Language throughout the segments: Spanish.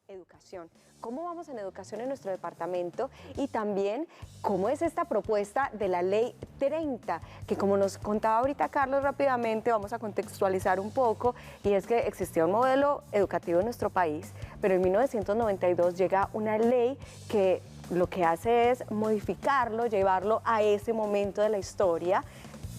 educación. ¿Cómo vamos en educación en nuestro departamento? Y también, ¿cómo es esta propuesta de la Ley 30? Que como nos contaba ahorita Carlos rápidamente, vamos a contextualizar un poco, y es que existía un modelo educativo en nuestro país, pero en 1992 llega una ley que lo que hace es modificarlo, llevarlo a ese momento de la historia,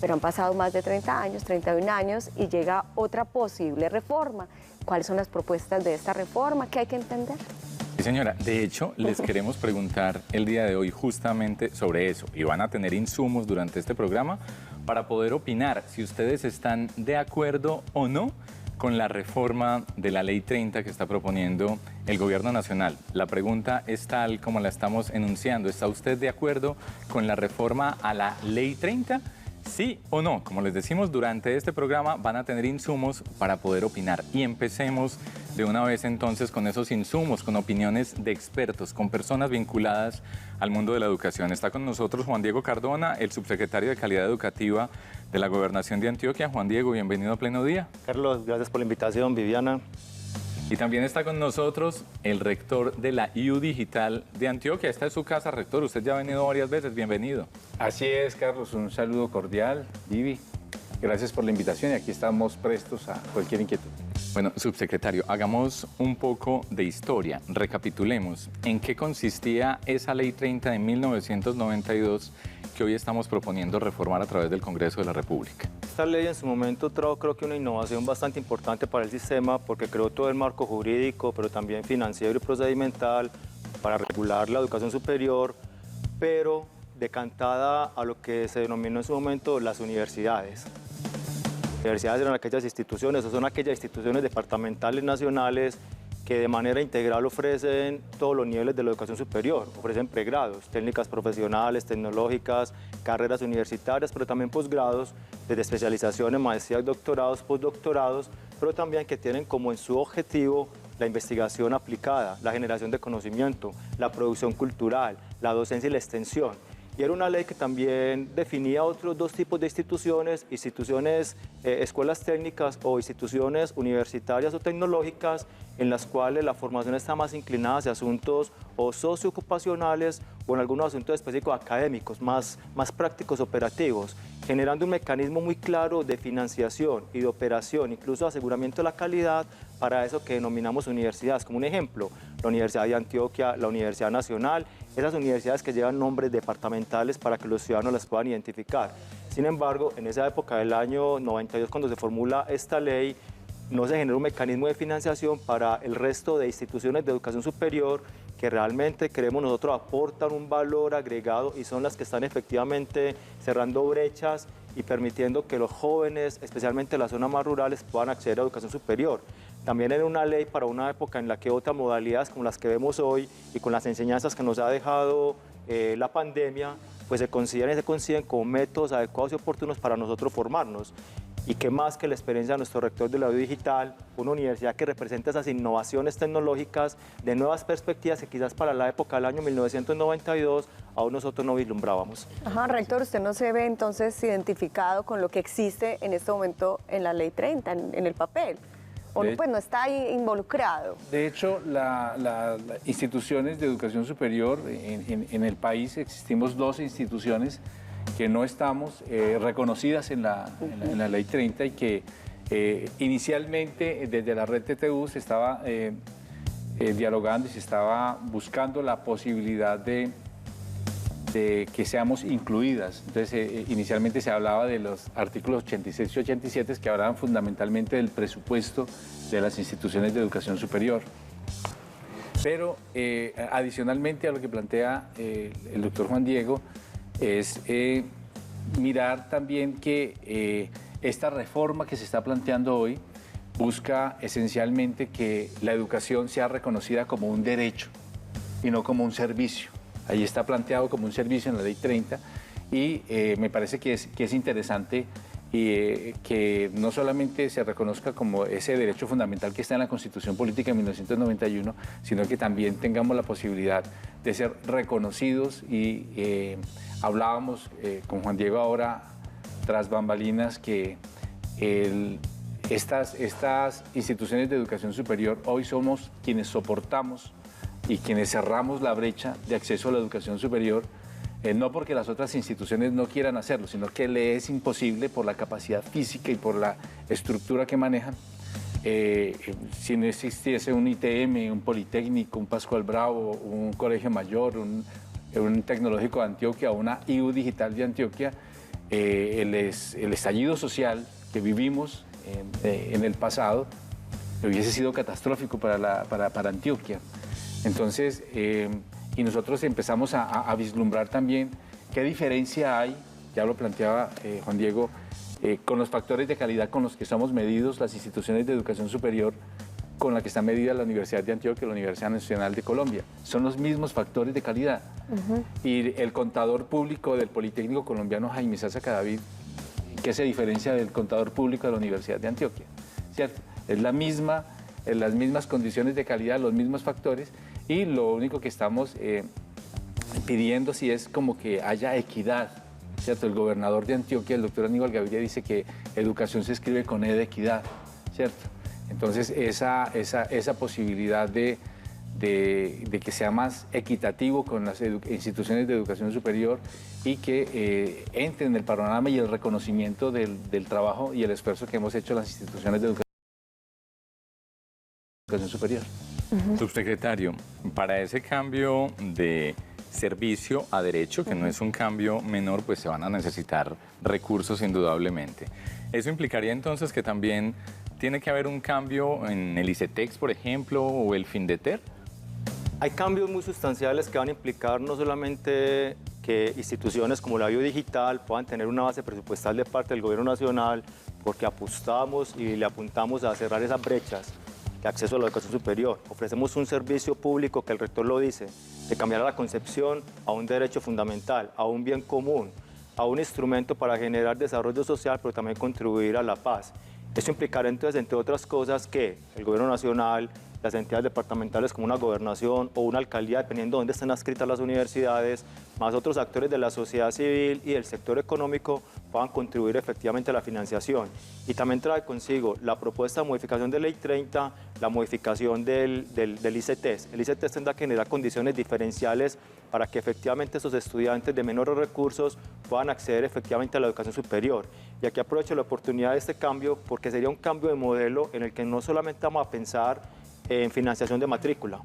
pero han pasado más de 30 años, 31 años, y llega otra posible reforma. ¿Cuáles son las propuestas de esta reforma? ¿Qué hay que entender? Sí, señora. De hecho, les queremos preguntar el día de hoy justamente sobre eso. Y van a tener insumos durante este programa para poder opinar si ustedes están de acuerdo o no con la reforma de la Ley 30 que está proponiendo el Gobierno Nacional. La pregunta es tal como la estamos enunciando. ¿Está usted de acuerdo con la reforma a la Ley 30? ¿Sí o no? Como les decimos, durante este programa van a tener insumos para poder opinar. Y empecemos de una vez entonces con esos insumos, con opiniones de expertos, con personas vinculadas al mundo de la educación. Está con nosotros Juan Diego Cardona, el subsecretario de Calidad Educativa de la Gobernación de Antioquia. Juan Diego, bienvenido a Pleno Día. Carlos, gracias por la invitación, Viviana. Y también está con nosotros el rector de la IU Digital de Antioquia. Esta es su casa, rector. Usted ya ha venido varias veces. Bienvenido. Así es, Carlos. Un saludo cordial. Vivi, gracias por la invitación y aquí estamos prestos a cualquier inquietud. Bueno, subsecretario, hagamos un poco de historia. Recapitulemos. ¿En qué consistía esa Ley 30 de 1992 que hoy estamos proponiendo reformar a través del Congreso de la República? Esta ley en su momento trajo, creo que, una innovación bastante importante para el sistema porque creó todo el marco jurídico, pero también financiero y procedimental para regular la educación superior, pero decantada a lo que se denominó en su momento las universidades. Universidades eran aquellas instituciones, o son aquellas instituciones departamentales nacionales que de manera integral ofrecen todos los niveles de la educación superior, ofrecen pregrados, técnicas profesionales, tecnológicas, carreras universitarias, pero también posgrados, desde especializaciones, maestrías, doctorados, postdoctorados, pero también que tienen como en su objetivo la investigación aplicada, la generación de conocimiento, la producción cultural, la docencia y la extensión. Y era una ley que también definía otros dos tipos de instituciones, escuelas técnicas o instituciones universitarias o tecnológicas, en las cuales la formación está más inclinada hacia asuntos o socioocupacionales o en algunos asuntos específicos académicos, más prácticos operativos, generando un mecanismo muy claro de financiación y de operación, incluso de aseguramiento de la calidad para eso que denominamos universidades. Como un ejemplo, la Universidad de Antioquia, la Universidad Nacional, esas universidades que llevan nombres departamentales para que los ciudadanos las puedan identificar. Sin embargo, en esa época del año 92, cuando se formula esta ley, no se generó un mecanismo de financiación para el resto de instituciones de educación superior que realmente creemos nosotros aportan un valor agregado y son las que están efectivamente cerrando brechas y permitiendo que los jóvenes, especialmente en las zonas más rurales, puedan acceder a educación superior. También era una ley para una época en la que otras modalidades como las que vemos hoy y con las enseñanzas que nos ha dejado la pandemia, pues se consideran y se consiguen como métodos adecuados y oportunos para nosotros formarnos. Y qué más que la experiencia de nuestro rector de la IU Digital, una universidad que representa esas innovaciones tecnológicas de nuevas perspectivas que quizás para la época del año 1992 aún nosotros no vislumbrábamos. Ajá, rector, ¿usted no se ve entonces identificado con lo que existe en este momento en la Ley 30, en el papel? ¿O pues no está ahí involucrado? De hecho, las instituciones de educación superior en el país, existimos 12 instituciones que no estamos reconocidas en la Ley 30 y que inicialmente desde la red TTU se estaba dialogando y se estaba buscando la posibilidad de que seamos incluidas. Entonces, inicialmente se hablaba de los artículos 86 y 87 que hablaban fundamentalmente del presupuesto de las instituciones de educación superior. Pero adicionalmente a lo que plantea el doctor Juan Diego, es mirar también que esta reforma que se está planteando hoy busca esencialmente que la educación sea reconocida como un derecho y no como un servicio. Ahí está planteado como un servicio en la Ley 30 y me parece que es interesante que no solamente se reconozca como ese derecho fundamental que está en la Constitución Política de 1991, sino que también tengamos la posibilidad de ser reconocidos y hablábamos con Juan Diego ahora, tras bambalinas, que estas instituciones de educación superior hoy somos quienes soportamos y quienes cerramos la brecha de acceso a la educación superior, no porque las otras instituciones no quieran hacerlo, sino que le es imposible por la capacidad física y por la estructura que manejan. Si no existiese un ITM, un Politécnico, un Pascual Bravo, un Colegio Mayor, un Tecnológico de Antioquia, una IU Digital de Antioquia, el estallido social que vivimos en el pasado hubiese sido catastrófico para Antioquia. Entonces, y nosotros empezamos a vislumbrar también qué diferencia hay, ya lo planteaba Juan Diego, con los factores de calidad con los que somos medidos las instituciones de educación superior con la que está medida la Universidad de Antioquia y la Universidad Nacional de Colombia. Son los mismos factores de calidad. Y el contador público del Politécnico Colombiano, Jaime Sasa Cadavid, ¿qué se diferencia del contador público de la Universidad de Antioquia? ¿Cierto? Es las mismas condiciones de calidad, los mismos factores, y lo único que estamos pidiendo sí es como que haya equidad, ¿cierto? El gobernador de Antioquia, el doctor Aníbal Gaviria, dice que educación se escribe con E de equidad, ¿cierto? Entonces, esa posibilidad de que sea más equitativo con las instituciones de educación superior y que entre en el panorama y el reconocimiento del trabajo y el esfuerzo que hemos hecho las instituciones de educación superior. Subsecretario, para ese cambio de servicio a derecho, que no es un cambio menor, pues se van a necesitar recursos indudablemente. ¿Eso implicaría entonces que también tiene que haber un cambio en el ICETEX, por ejemplo, o el FINDETER? Hay cambios muy sustanciales que van a implicar no solamente que instituciones como la Biodigital puedan tener una base presupuestal de parte del Gobierno Nacional, porque apostamos y le apuntamos a cerrar esas brechas de acceso a la educación superior. Ofrecemos un servicio público que el rector lo dice, de cambiar la concepción a un derecho fundamental, a un bien común, a un instrumento para generar desarrollo social, pero también contribuir a la paz. Eso implicará entonces, entre otras cosas, que el Gobierno Nacional, las entidades departamentales como una gobernación o una alcaldía, dependiendo de dónde estén adscritas las universidades, más otros actores de la sociedad civil y del sector económico puedan contribuir efectivamente a la financiación. Y también trae consigo la propuesta de modificación de Ley 30, la modificación del ICETEX. El ICETEX tendrá que generar condiciones diferenciales para que efectivamente esos estudiantes de menores recursos puedan acceder efectivamente a la educación superior. Y aquí aprovecho la oportunidad de este cambio porque sería un cambio de modelo en el que no solamente vamos a pensar en financiación de matrícula.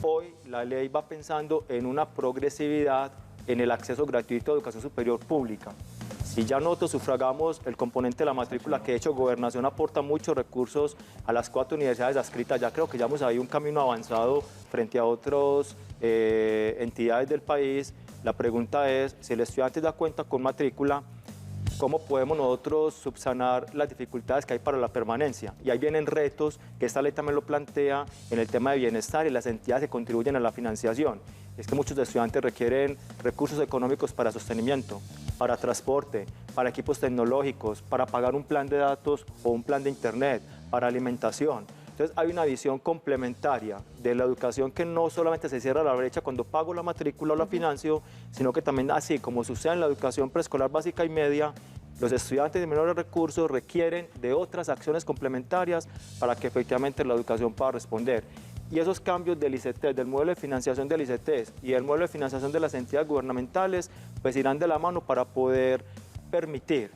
Hoy la ley va pensando en una progresividad en el acceso gratuito a educación superior pública. Si ya nosotros sufragamos el componente de la matrícula, que de hecho Gobernación aporta muchos recursos a las 4 universidades adscritas, ya creo que llevamos ahí un camino avanzado frente a otras entidades del país. La pregunta es, si el estudiante da cuenta con matrícula, ¿cómo podemos nosotros subsanar las dificultades que hay para la permanencia? Y ahí vienen retos, que esta ley también lo plantea, en el tema de bienestar y las entidades que contribuyen a la financiación. Es que muchos estudiantes requieren recursos económicos para sostenimiento, para transporte, para equipos tecnológicos, para pagar un plan de datos o un plan de internet, para alimentación. Entonces hay una visión complementaria de la educación que no solamente se cierra la brecha cuando pago la matrícula o la financio, sino que también, así como sucede en la educación preescolar básica y media, los estudiantes de menores recursos requieren de otras acciones complementarias para que efectivamente la educación pueda responder. Y esos cambios del ICETEX, del modelo de financiación del ICETEX y el modelo de financiación de las entidades gubernamentales, pues irán de la mano para poder permitir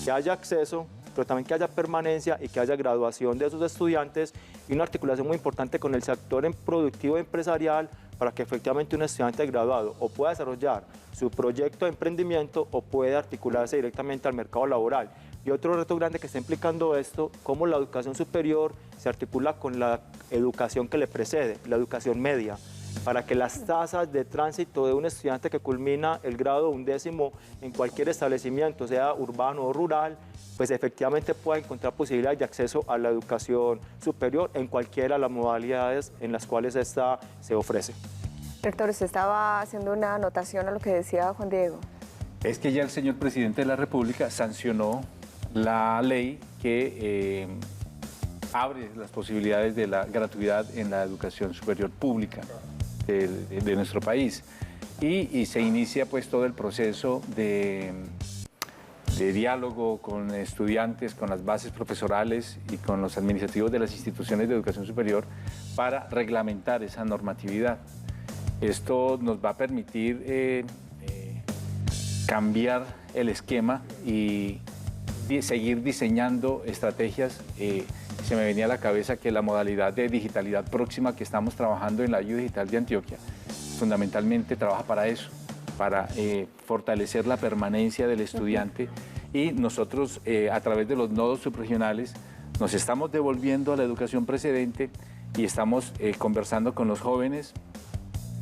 que haya acceso, pero también que haya permanencia y que haya graduación de esos estudiantes y una articulación muy importante con el sector productivo y empresarial para que efectivamente un estudiante graduado o pueda desarrollar su proyecto de emprendimiento o pueda articularse directamente al mercado laboral. Y otro reto grande que está implicando esto, cómo la educación superior se articula con la educación que le precede, la educación media, para que las tasas de tránsito de un estudiante que culmina el grado 11º en cualquier establecimiento, sea urbano o rural, pues efectivamente pueda encontrar posibilidades de acceso a la educación superior en cualquiera de las modalidades en las cuales esta se ofrece. Rector, usted estaba haciendo una anotación a lo que decía Juan Diego. Es que ya el señor presidente de la República sancionó la ley que abre las posibilidades de la gratuidad en la educación superior pública de nuestro país y se inicia pues todo el proceso de de diálogo con estudiantes, con las bases profesorales y con los administrativos de las instituciones de educación superior para reglamentar esa normatividad. Esto nos va a permitir cambiar el esquema y seguir diseñando estrategias. Se me venía a la cabeza que la modalidad de digitalidad próxima que estamos trabajando en la Ayuda Digital de Antioquia fundamentalmente trabaja para eso, para fortalecer la permanencia del estudiante, y nosotros a través de los nodos subregionales nos estamos devolviendo a la educación precedente y estamos conversando con los jóvenes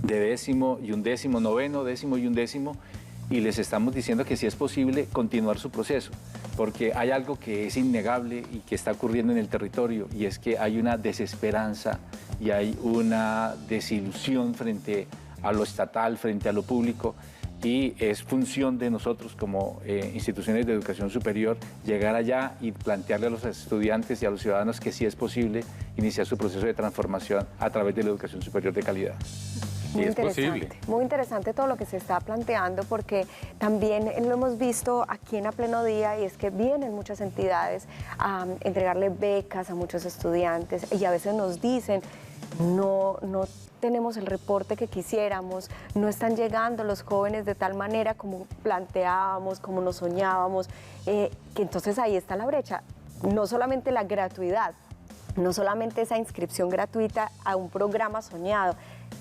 de 10º y 11º, noveno, 10º y 11º, y les estamos diciendo que sí es posible continuar su proceso, porque hay algo que es innegable y que está ocurriendo en el territorio, y es que hay una desesperanza y hay una desilusión frente a lo estatal, frente a lo público, y es función de nosotros como instituciones de educación superior llegar allá y plantearle a los estudiantes y a los ciudadanos que sí es posible iniciar su proceso de transformación a través de la educación superior de calidad. Muy interesante todo lo que se está planteando, porque también lo hemos visto aquí en A Pleno Día, y es que vienen muchas entidades a entregarle becas a muchos estudiantes, y a veces nos dicen, no tenemos el reporte que quisiéramos, no están llegando los jóvenes de tal manera como planteábamos, como nos soñábamos, que entonces ahí está la brecha, no solamente la gratuidad, no solamente esa inscripción gratuita a un programa soñado,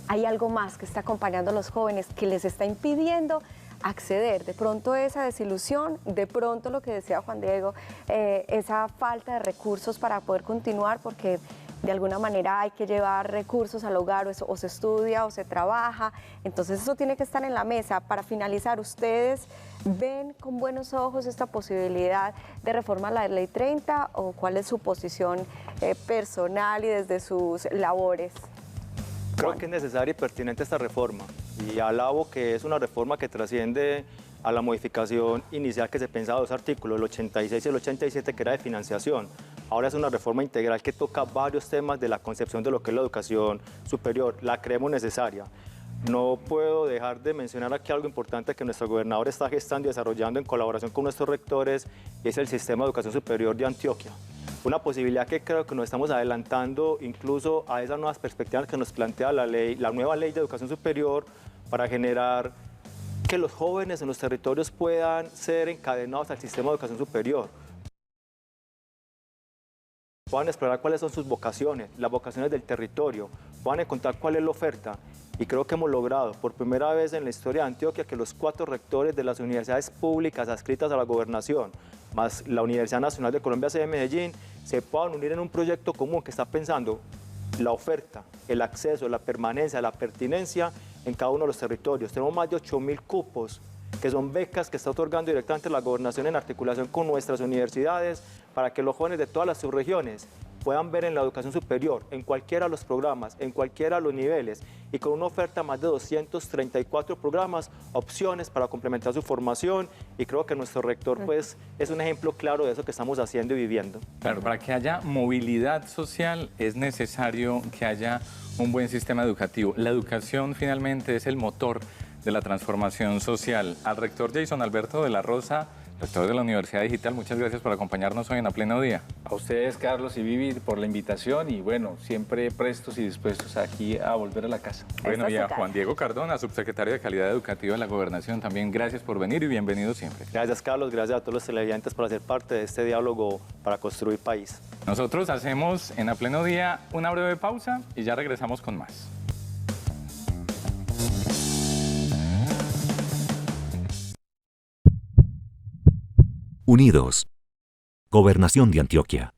hay algo más que está acompañando a los jóvenes que les está impidiendo acceder. De pronto esa desilusión, de pronto lo que decía Juan Diego, esa falta de recursos para poder continuar, porque de alguna manera hay que llevar recursos al hogar, o se estudia o se trabaja, entonces eso tiene que estar en la mesa. Para finalizar, ¿ustedes ven con buenos ojos esta posibilidad de reforma a la Ley 30, o cuál es su posición personal y desde sus labores? Creo que es necesaria y pertinente esta reforma, y alabo que es una reforma que trasciende a la modificación inicial que se pensaba de dos artículos, el 86 y el 87, que era de financiación. Ahora es una reforma integral que toca varios temas de la concepción de lo que es la educación superior. La creemos necesaria. No puedo dejar de mencionar aquí algo importante que nuestro gobernador está gestando y desarrollando en colaboración con nuestros rectores, y es el sistema de educación superior de Antioquia. Una posibilidad que creo que nos estamos adelantando incluso a esas nuevas perspectivas que nos plantea la nueva ley de educación superior, para generar que los jóvenes en los territorios puedan ser encadenados al sistema de educación superior, puedan explorar cuáles son sus vocaciones, las vocaciones del territorio, puedan encontrar cuál es la oferta. Y creo que hemos logrado por primera vez en la historia de Antioquia que los 4 rectores de las universidades públicas adscritas a la gobernación, más la Universidad Nacional de Colombia, sede de Medellín, se puedan unir en un proyecto común que está pensando la oferta, el acceso, la permanencia, la pertinencia en cada uno de los territorios. Tenemos más de 8.000 cupos, que son becas que está otorgando directamente la gobernación en articulación con nuestras universidades, para que los jóvenes de todas las subregiones puedan ver en la educación superior, en cualquiera de los programas, en cualquiera de los niveles, y con una oferta más de 234 programas, opciones para complementar su formación, y creo que nuestro rector pues es un ejemplo claro de eso que estamos haciendo y viviendo. Claro, para que haya movilidad social es necesario que haya un buen sistema educativo. La educación finalmente es el motor de la transformación social. Al rector Jason Alberto de la Rosa, rector de la Universidad Digital, muchas gracias por acompañarnos hoy en A Pleno Día. A ustedes, Carlos y Vivi, por la invitación, y bueno, siempre prestos y dispuestos aquí a volver a la casa. Bueno, y a Juan Diego Cardona, subsecretario de Calidad Educativa de la Gobernación, también gracias por venir y bienvenido siempre. Gracias, Carlos, gracias a todos los televidentes por hacer parte de este diálogo para construir país. Nosotros hacemos en A Pleno Día una breve pausa y ya regresamos con más. Unidos. Gobernación de Antioquia.